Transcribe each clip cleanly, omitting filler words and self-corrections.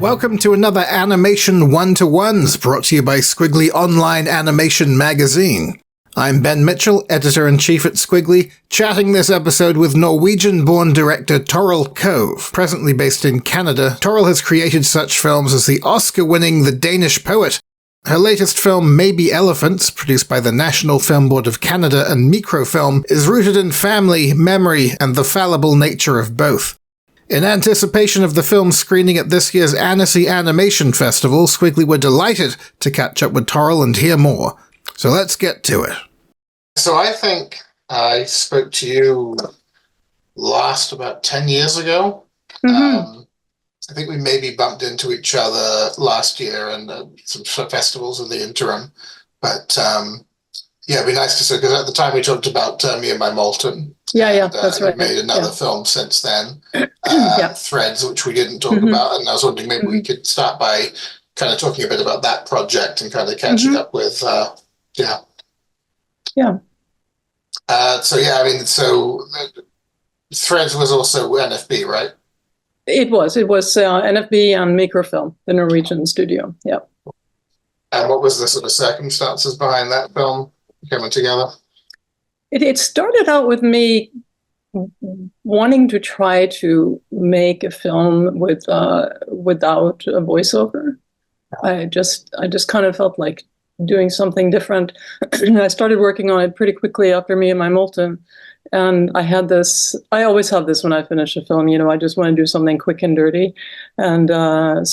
Welcome to another Animation One-to-Ones brought to you by Squiggly Online Animation Magazine. I'm Ben Mitchell, Editor-in-Chief at Squiggly, chatting this episode with Norwegian-born director Torill Kove. Presently based in Canada, Torill has created such films as the Oscar-winning The Danish Poet. Her latest film, Maybe Elephants, produced by the National Film Board of Canada and Mikrofilm, is rooted in family, memory, and the fallible nature of both. In anticipation of the film's screening at this year's Annecy Animation Festival, Squiggly were delighted to catch up with Torill and hear more. So let's get to it. So I think I spoke to you last about 10 years ago. Mm-hmm. I think we maybe bumped into each other last year and some festivals in the interim. But yeah, it'd be nice to see, because at the time we talked about me and my Moulton. Yeah, that's right. We made another film since then, Threads, which we didn't talk about. And I was wondering maybe we could start by kind of talking a bit about that project and kind of catching up with, So Threads was also NFB, right? It was NFB and Mikrofilm, the Norwegian studio. Yeah. And what was the sort of circumstances behind that film coming together? It started out with me wanting to try to make a film without a voiceover. I just kind of felt like doing something different. I started working on it pretty quickly after me and my Moulton. And I always have this when I finish a film, I just want to do something quick and dirty. And and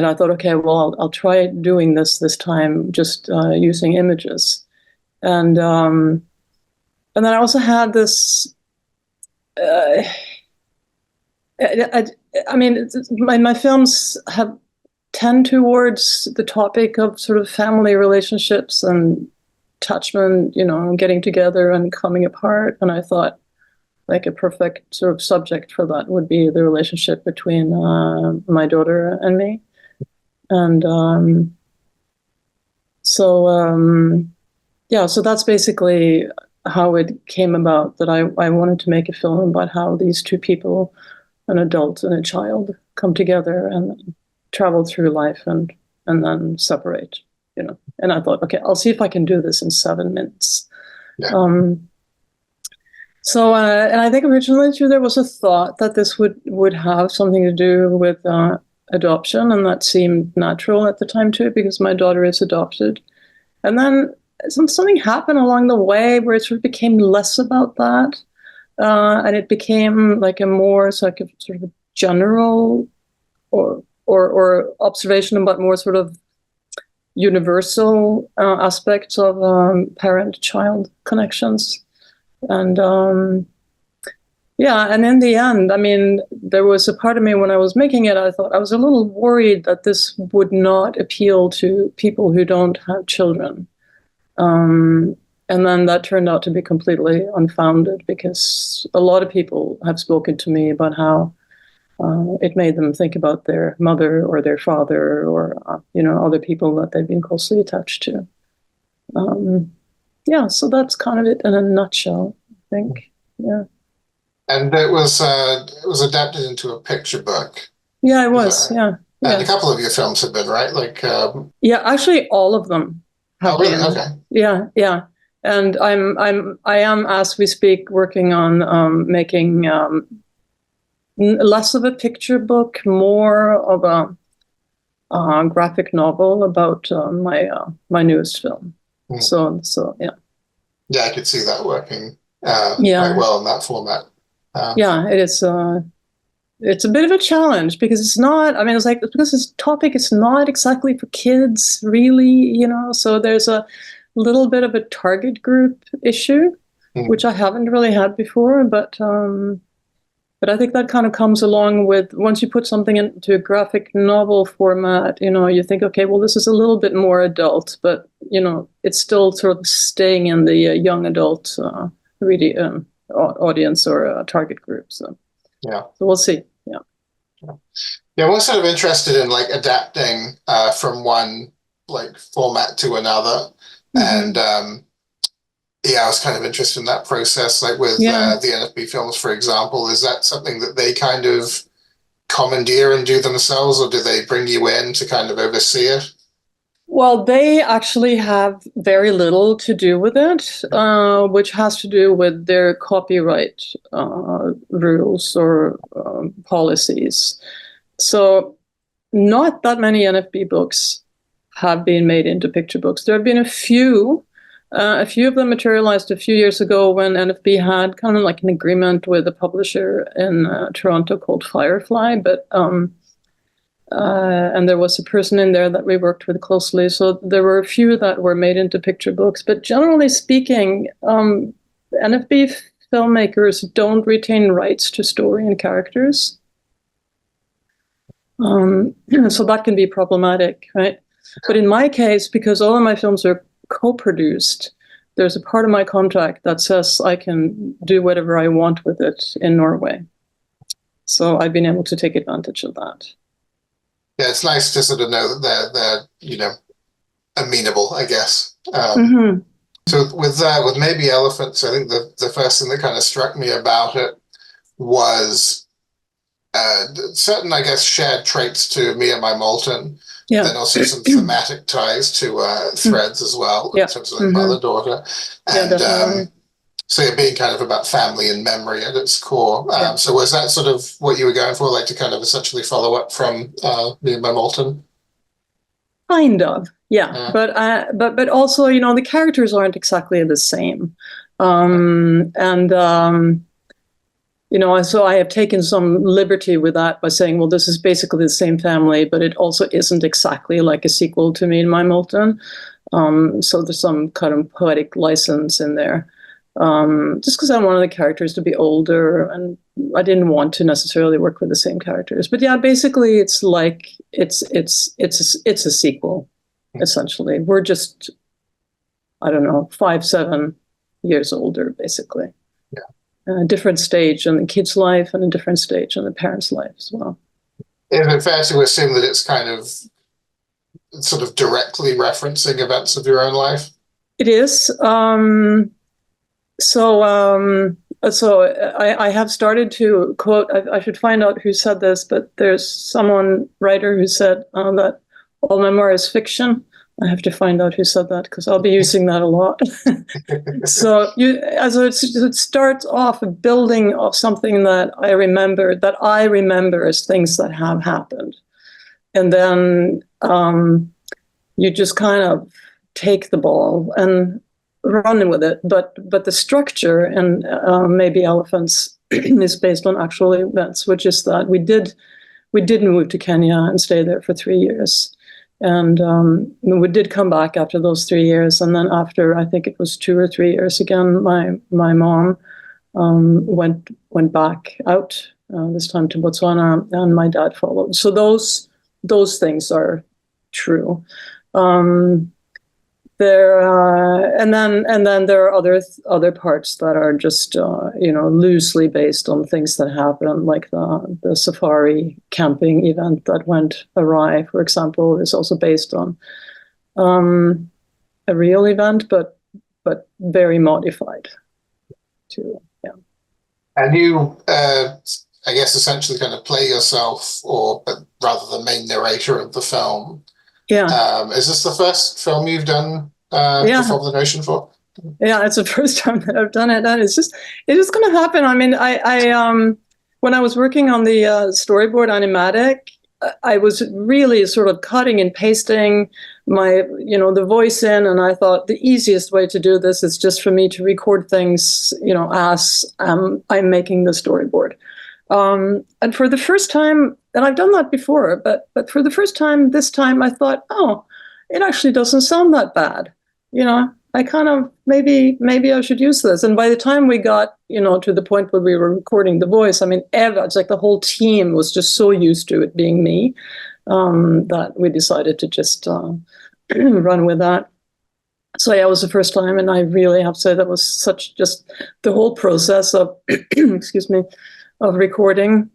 I thought, okay, well, I'll try doing this time, just using images. And then I also had this, my films tend towards the topic of sort of family relationships and attachment, getting together and coming apart. And I thought like a perfect sort of subject for that would be the relationship between my daughter and me. And so that's basically how it came about, that I wanted to make a film about how these two people, an adult and a child, come together and travel through life and then separate. And I thought, okay, I'll see if I can do this in 7 minutes. Yeah. And I think originally too, there was a thought that this would have something to do with adoption, and that seemed natural at the time too, because my daughter is adopted. And then something happened along the way where it sort of became less about that, and it became like a more sort of general or observation about more sort of universal aspects of parent-child connections. And and in the end, there was a part of me when I was making it, I thought I was a little worried that this would not appeal to people who don't have children. And then that turned out to be completely unfounded, because a lot of people have spoken to me about how it made them think about their mother or their father or, other people that they've been closely attached to. So that's kind of it in a nutshell, I think. Yeah. And it was adapted into a picture book. Yeah, it was. Yeah. And a couple of your films have been, right? Actually, all of them have been. Okay. Yeah. And I am, as we speak, working on making less of a picture book, more of a graphic novel about my newest film. So yeah. Yeah, I could see that working quite well in that format. It is. It's a bit of a challenge, because it's not. Because this topic is not exactly for kids, really. So there's a little bit of a target group issue, which I haven't really had before, but I think that kind of comes along with, once you put something into a graphic novel format, you think, okay, well, this is a little bit more adult, but, it's still sort of staying in the young adult really audience or target group. So we'll see. Yeah, I'm sort of interested in adapting from one format to another. And I was kind of interested in that process, with the NFB films, for example. Is that something that they kind of commandeer and do themselves, or do they bring you in to kind of oversee it? Well, they actually have very little to do with it, which has to do with their copyright rules or policies. So not that many NFB books have been made into picture books. There have been a few of them materialized a few years ago when NFB had kind of like an agreement with a publisher in Toronto called Firefly, but and there was a person in there that we worked with closely. So there were a few that were made into picture books. But generally speaking, NFB filmmakers don't retain rights to story and characters. So that can be problematic, right? But in my case, because all of my films are co-produced, there's a part of my contract that says I can do whatever I want with it in Norway. So I've been able to take advantage of that. Yeah, it's nice to sort of know that they're amenable, I guess. So with Maybe Elephants, I think the first thing that kind of struck me about it was certain, I guess, shared traits to Me and My Moulton. Yeah. Then also some thematic ties to threads as well, in terms of like mother-daughter. And so you're being kind of about family and memory at its core. So was that sort of what you were going for, like to kind of essentially follow up from Me and My Moulton? Kind of, yeah. But also, the characters aren't exactly the same. So I have taken some liberty with that by saying, well, this is basically the same family, but it also isn't exactly like a sequel to Me and My Moulton. So there's some kind of poetic license in there. Just because I wanted the characters to be older, and I didn't want to necessarily work with the same characters. But yeah, basically, it's like it's a sequel. Essentially, we're just, I don't know, 5-7 years older, basically. Yeah, a different stage in the kid's life and a different stage in the parent's life as well. Is it fair to assume that it's kind of sort of directly referencing events of your own life? It is. So I have started to quote, I should find out who said this, but there's writer who said that all memoir is fiction. I have to find out who said that because I'll be using that a lot. So it starts off building off something that I remember as things that have happened. And then you just kind of take the ball and run with it, but the structure and Maybe Elephants is based on actual events, which is that we did move to Kenya and stay there for 3 years, and we did come back after those 3 years, and then after I think it was 2 or 3 years again, my mom went back out this time to Botswana, and my dad followed. So those things are true. And then there are other parts that are just loosely based on things that happen, like the safari camping event that went awry, for example, is also based on a real event, but very modified too. Yeah. And you, I guess, essentially kind of play yourself, but rather the main narrator of the film. Yeah. Is this the first film you've done Perform the Notion for? Yeah, it's the first time that I've done it, and it's just going to happen. I mean, I when I was working on the storyboard animatic, I was really sort of cutting and pasting my, the voice in, and I thought the easiest way to do this is just for me to record things, as I'm making the storyboard. And for the first time, and I've done that before, but for the first time, this time I thought, oh, it actually doesn't sound that bad. I kind of, maybe I should use this. And by the time we got, to the point where we were recording the voice, I mean, it's like the whole team was just so used to it being me, that we decided to just run with that. So yeah, it was the first time, and I really have to say that was just the whole process of, excuse me, of recording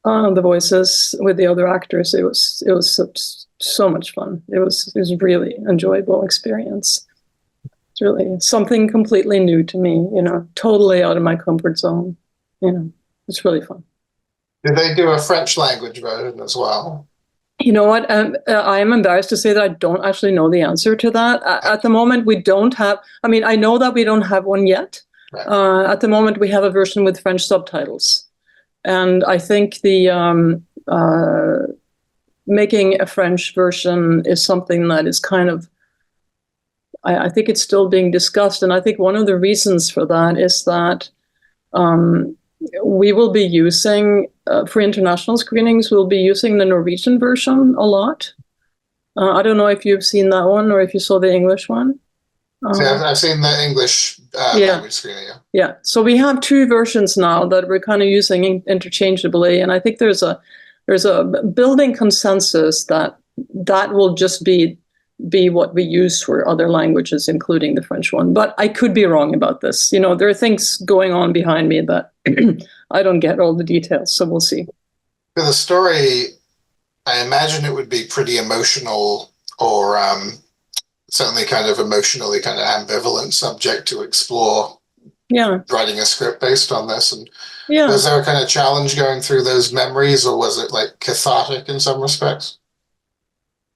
the voices with the other actors. It was so much fun. It was a really enjoyable experience. It's really something completely new to me, totally out of my comfort zone. It's really fun. Did they do a French language version as well? You know what? I am embarrassed to say that I don't actually know the answer to that. At the moment, we don't have, I mean, I know that we don't have one yet. Right. At the moment, we have a version with French subtitles. And I think the making a French version is something that is kind of, I think it's still being discussed. And I think one of the reasons for that is that we will be using, for international screenings, we'll be using the Norwegian version a lot. I don't know if you've seen that one or if you saw the English one. I've seen the English language screening, yeah. Yeah, so we have two versions now that we're kind of using interchangeably, and I think there's a building consensus that will just be what we use for other languages, including the French one. But I could be wrong about this. You know, there are things going on behind me that I don't get all the details, so we'll see. For the story, I imagine it would be pretty emotional, or certainly kind of emotionally kind of ambivalent subject to explore. Yeah. Writing a script based on this. And was there a kind of challenge going through those memories, or was it like cathartic in some respects?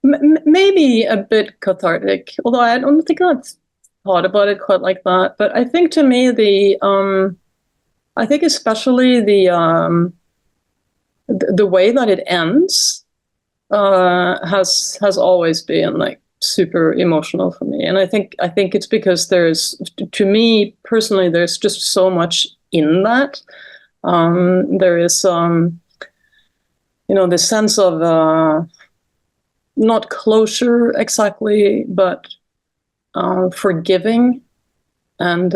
Maybe a bit cathartic, although I don't think I've thought about it quite like that. But I think to me, I think especially the way that it ends has always been like super emotional for me. And I think it's because there's, to me personally, there's just so much in that. There is, you know, the sense of not closure exactly, but forgiving, and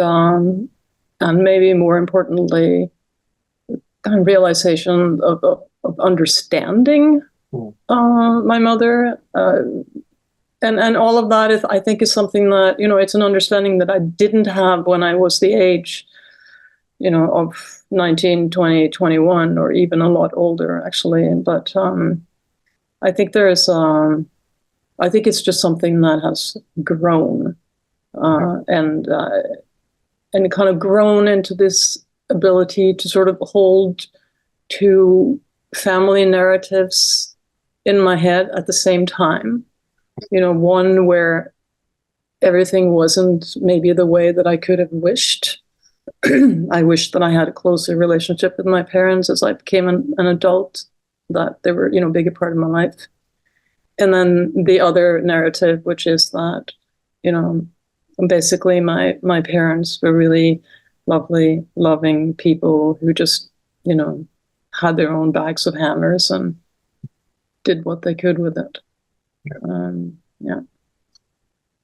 maybe more importantly, kind of realization of understanding my mother. And all of that, I think, is something that, you know, it's an understanding that I didn't have when I was the age, you know, of 19, 20, 21, or even a lot older, actually. But I think I think it's just something that has grown and kind of grown into this ability to sort of hold two family narratives in my head at the same time. You know, one where everything wasn't maybe the way that I could have wished. I wished that I had a closer relationship with my parents as I became an adult, that they were, you know, a bigger part of my life. And then the other narrative, which is that, you know, basically my parents were really lovely, loving people who just, you know, had their own bags of hammers and did what they could with it. Yeah.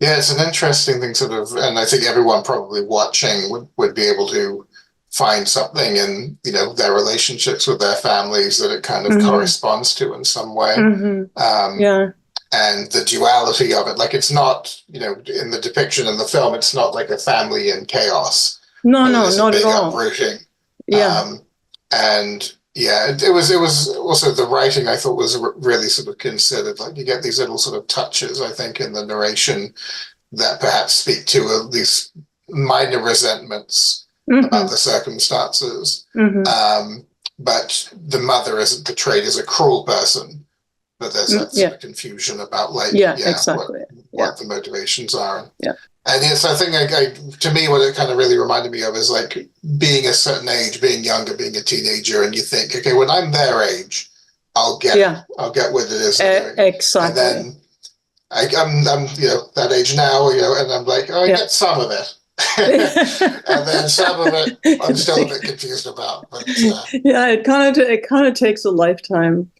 Yeah, it's an interesting thing, sort of, and I think everyone probably watching would be able to find something in, you know, their relationships with their families that it kind of corresponds to in some way. And the duality of it, like, it's not, you know, in the depiction in the film, it's not like a family in chaos. No, not at all. Uprooting. Yeah. And yeah, it was also the writing, I thought, was really sort of considered. Like, you get these little sort of touches, I think, in the narration that perhaps speak to these minor resentments about the circumstances. But the mother isn't portrayed as a cruel person, but there's that sort of confusion about, like, exactly. what the motivations are. Yeah. And yes, I think to me, what it kind of really reminded me of is like being a certain age, being younger, being a teenager, and you think, okay, when I'm their age, I'll get what it is. Exactly. And then I'm you know, that age now, you know, and I'm like, oh, I get some of it. And then some of it I'm still a bit confused about. But yeah, it kind of takes a lifetime.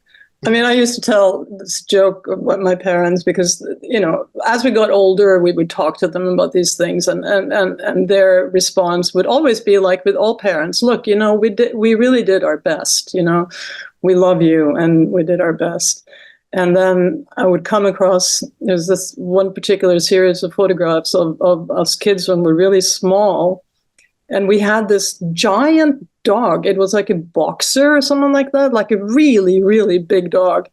I mean, I used to tell this joke about my parents because, you know, as we got older, we would talk to them about these things, and their response would always be like, with all parents, look, you know, we really did our best, you know, we love you and we did our best. And then I would come across, there's this one particular series of photographs of us kids when we're really small, and we had this giant dog. It was like a boxer or something like that, like a really, really big dog.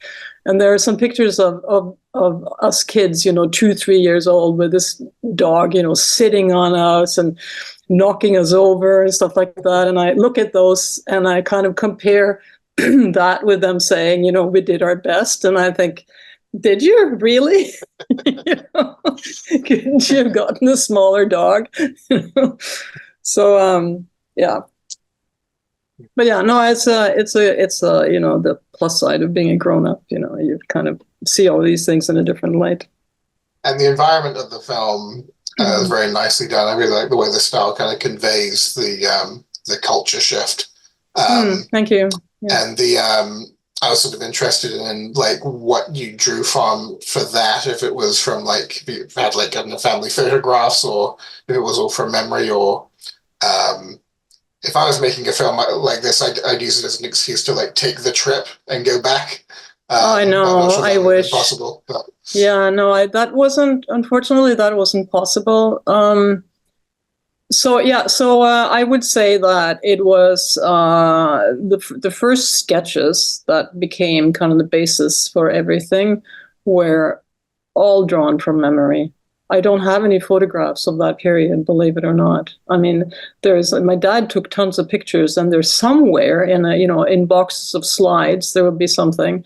And there are some pictures of us kids, you know, 2-3 years old, with this dog, you know, sitting on us and knocking us over and stuff like that. And I look at those and I kind of compare that with them saying, you know, we did our best. And I think, did you really? You know, couldn't you have gotten a smaller dog? So, yeah. But yeah, no, it's you know, the plus side of being a grown up. You know, you kind of see all these things in a different light. And the environment of the film is very nicely done. I really like the way the style kind of conveys the culture shift. Thank you. Yeah. And I was sort of interested in like what you drew from for that, if it was from like, if you had like family photographs, or if it was all from memory, or if I was making a film like this, I'd use it as an excuse to like take the trip and go back. I know. Sure I wish. possible. But. Yeah, no, unfortunately, that wasn't possible. So I would say that it was the first sketches that became kind of the basis for everything were all drawn from memory. I don't have any photographs of that period, believe it or not. I mean, my dad took tons of pictures, and there's somewhere in boxes of slides there would be something,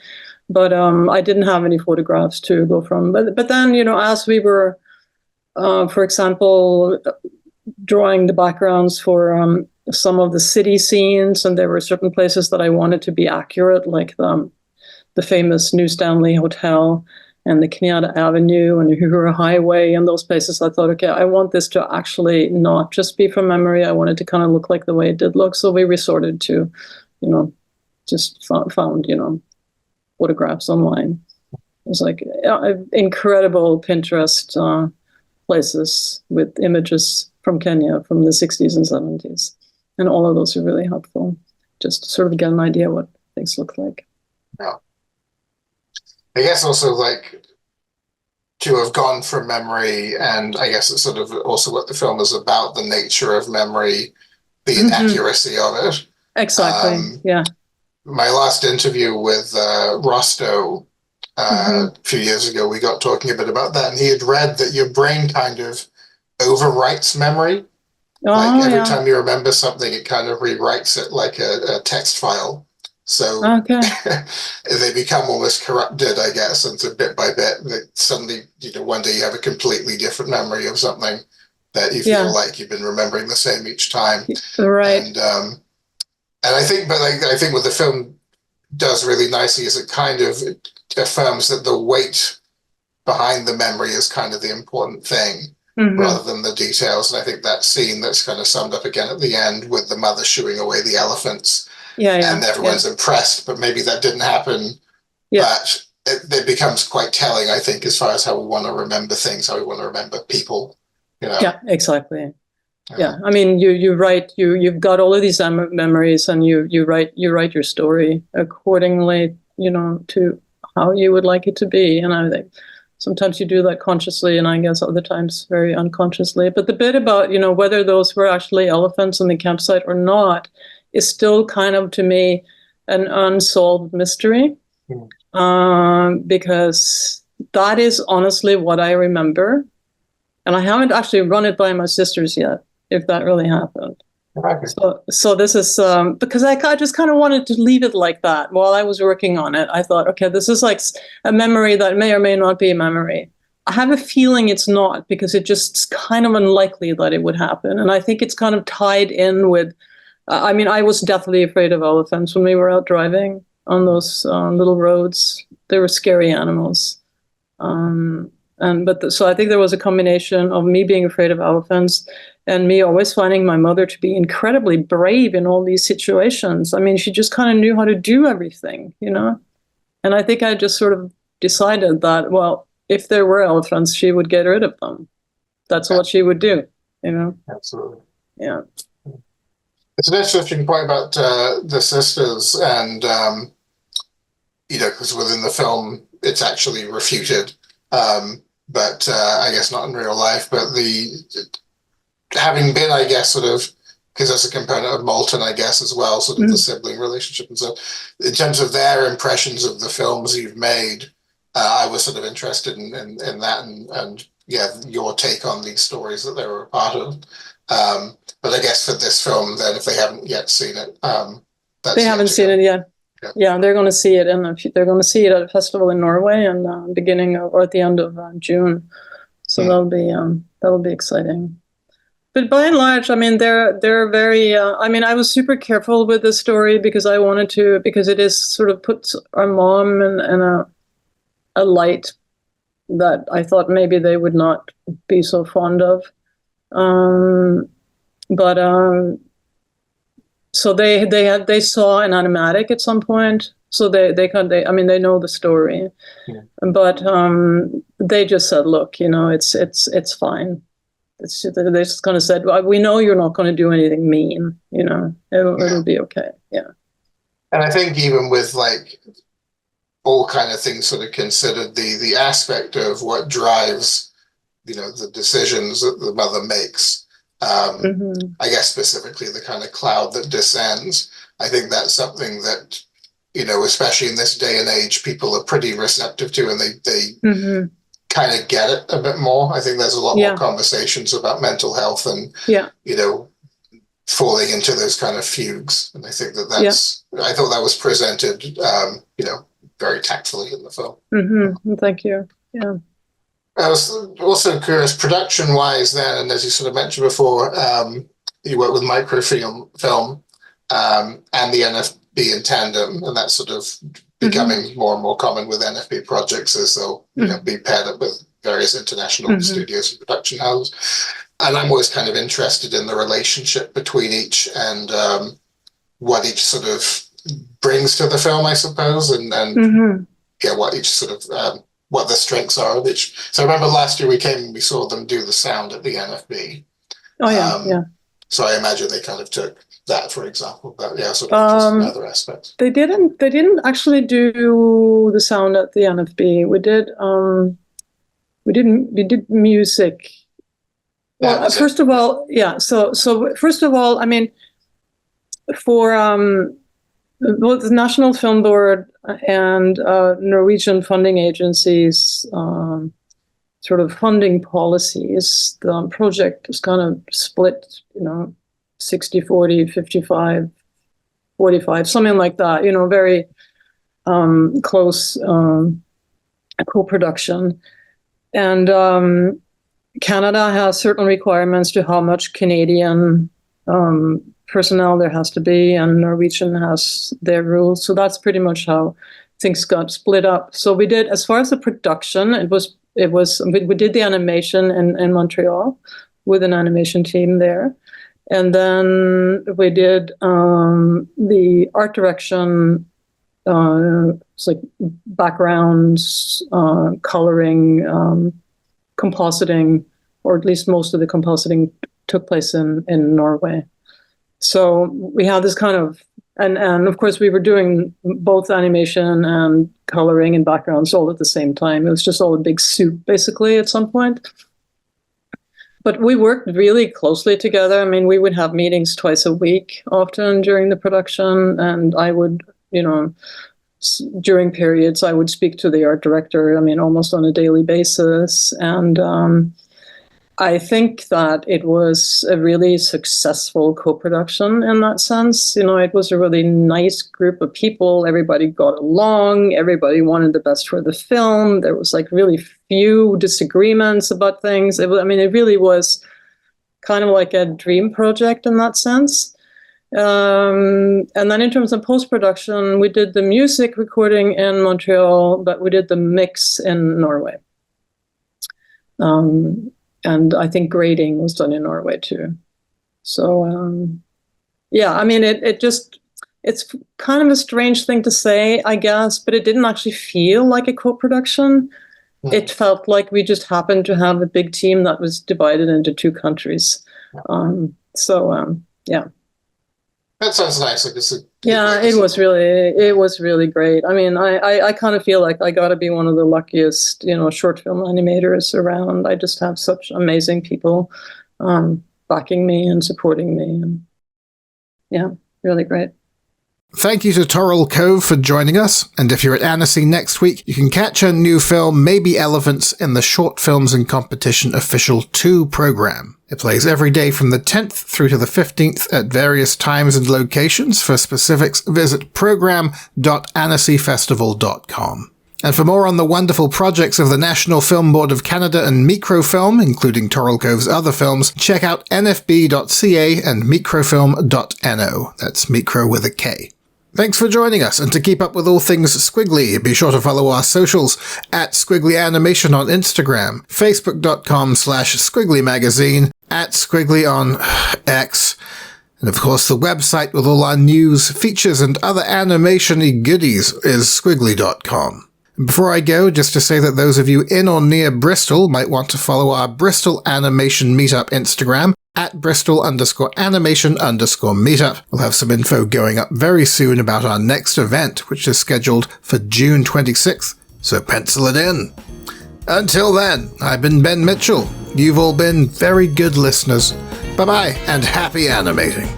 but I didn't have any photographs to go from. But then, you know, as we were, for example, drawing the backgrounds for some of the city scenes, and there were certain places that I wanted to be accurate, like the famous New Stanley Hotel and the Kenyatta Avenue and the Uhuru Highway and those places. I thought, okay, I want this to actually not just be from memory. I wanted to kind of look like the way it did look. So we resorted to, you know, just found, you know, photographs online. It was like incredible Pinterest places with images from Kenya from the 60s and 70s. And all of those are really helpful, just to sort of get an idea what things look like. Yeah. I guess also like to have gone from memory, and I guess it's sort of also what the film is about, the nature of memory, the inaccuracy of it. Exactly, yeah. My last interview with Rosto a few years ago, we got talking a bit about that, and he had read that your brain kind of overwrites memory. Like every time you remember something, it kind of rewrites it like a text file. So they become almost corrupted, I guess, and so bit by bit, suddenly, you know, one day you have a completely different memory of something that you feel like you've been remembering the same each time. Right. And I think, but I think what the film does really nicely is it kind of affirms that the weight behind the memory is kind of the important thing. Rather than the details. And I think that scene that's kind of summed up again at the end with the mother shooing away the elephants, and everyone's impressed, but maybe that didn't happen. But it becomes quite telling, I think, as far as how we want to remember things, how we want to remember people. You know? Yeah, exactly. Yeah, I mean, you've got all of these memories, and you write your story accordingly, you know, to how you would like it to be. And I think sometimes you do that consciously, and I guess other times very unconsciously. But the bit about, you know, whether those were actually elephants in the campsite or not is still kind of, to me, an unsolved mystery, because that is honestly what I remember. And I haven't actually run it by my sisters yet, if that really happened. So this is because I just kind of wanted to leave it like that while I was working on it. I thought, okay, this is like a memory that may or may not be a memory. I have a feeling it's not, because it's just kind of unlikely that it would happen. And I think it's kind of tied in with, I mean, I was deathly afraid of elephants when we were out driving on those little roads. They were scary animals. So I think there was a combination of me being afraid of elephants and me always finding my mother to be incredibly brave in all these situations. I mean, she just kind of knew how to do everything, you know? And I think I just sort of decided that, well, if there were elephants, she would get rid of them. That's what she would do, you know? Absolutely. Yeah. It's an interesting point about the sisters, and, you know, because within the film, it's actually refuted. But I guess not in real life, but having been, I guess, sort of, because that's a component of Moulton, I guess, as well, sort of the sibling relationship and so. In terms of their impressions of the films you've made, I was sort of interested in that, and yeah, your take on these stories that they were a part of. But I guess for this film, then, if they haven't yet seen it, they haven't seen it yet. Yeah, they're going to see it they're going to see it at a festival in Norway and beginning of, or at the end of June. So that'll be exciting. But by and large, I mean, they're very, I mean, I was super careful with this story because I wanted to, because it is sort of puts our mom in a light that I thought maybe they would not be so fond of. So they saw an animatic at some point. So they I mean, they know the story, but they just said, look, you know, it's fine. They just kind of said, well, we know you're not going to do anything mean, you know, it'll be okay. Yeah. And I think even with like all kind of things sort of considered, the aspect of what drives, you know, the decisions that the mother makes, I guess specifically the kind of cloud that descends, I think that's something that, you know, especially in this day and age, people are pretty receptive to, and they kind of get it a bit more. I think there's a lot more conversations about mental health and, you know, falling into those kind of fugues. And I think that's, I thought that was presented, you know, very tactfully in the film. Thank you. Yeah. I was also curious, production-wise then, and as you sort of mentioned before, you work with Mikrofilm and the NFB in tandem, and that's sort of becoming more and more common with NFB projects as they'll you know, be paired up with various international studios and production houses. And I'm always kind of interested in the relationship between each and what each sort of brings to the film, I suppose, and what each sort of what the strengths are of each. So I remember last year we came and we saw them do the sound at the NFB. So I imagine they kind of took that, for example, but sort of just in other aspects. They didn't actually do the sound at the NFB. We did music. Well, first of all, So first of all, I mean, for both the National Film Board and Norwegian funding agencies, sort of funding policies, the project is kind of split, you know, 60-40, 55-45, something like that, you know, very close co-production. And Canada has certain requirements to how much Canadian personnel there has to be, and Norwegian has their rules. So that's pretty much how things got split up. So we did, as far as the production, we did the animation in Montreal with an animation team there. And then we did the art direction, it's like backgrounds, coloring, compositing, or at least most of the compositing took place in Norway. So we had this kind of, and of course we were doing both animation and coloring and backgrounds all at the same time. It was just all a big soup basically at some point. But we worked really closely together. I mean, we would have meetings twice a week often during the production, and I would, you know, during periods, I would speak to the art director, I mean, almost on a daily basis. And I think that it was a really successful co-production in that sense. You know, it was a really nice group of people. Everybody got along. Everybody wanted the best for the film. There was like really few disagreements about things. It really was kind of like a dream project in that sense. And then in terms of post-production, we did the music recording in Montreal, but we did the mix in Norway. And I think grading was done in Norway too. So, I mean, it's kind of a strange thing to say, I guess, but it didn't actually feel like a co-production. It felt like we just happened to have a big team that was divided into two countries. That sounds nice. Like it was really great. I mean, I kind of feel like I got to be one of the luckiest, you know, short film animators around. I just have such amazing people backing me and supporting me, and really great. Thank you to Torill Kove for joining us, and if you're at Annecy next week, you can catch her new film Maybe Elephants in the Short Films and Competition Official 2 program. It plays every day from the 10th through to the 15th at various times and locations. For specifics, visit program.annecyfestival.com. And for more on the wonderful projects of the National Film Board of Canada and Mikrofilm, including Torill Kove's other films, check out nfb.ca and mikrofilm.no. That's Mikro with a K. Thanks for joining us, and to keep up with all things Squiggly, be sure to follow our socials at Squiggly Animation on Instagram, facebook.com/Squiggly Magazine, at Squiggly on X, and of course the website with all our news, features, and other animation-y goodies is squiggly.com. And before I go, just to say that those of you in or near Bristol might want to follow our Bristol Animation Meetup Instagram, at Bristol_animation_meetup. We'll have some info going up very soon about our next event, which is scheduled for June 26th, so pencil it in. Until then, I've been Ben Mitchell. You've all been very good listeners. Bye-bye, and happy animating.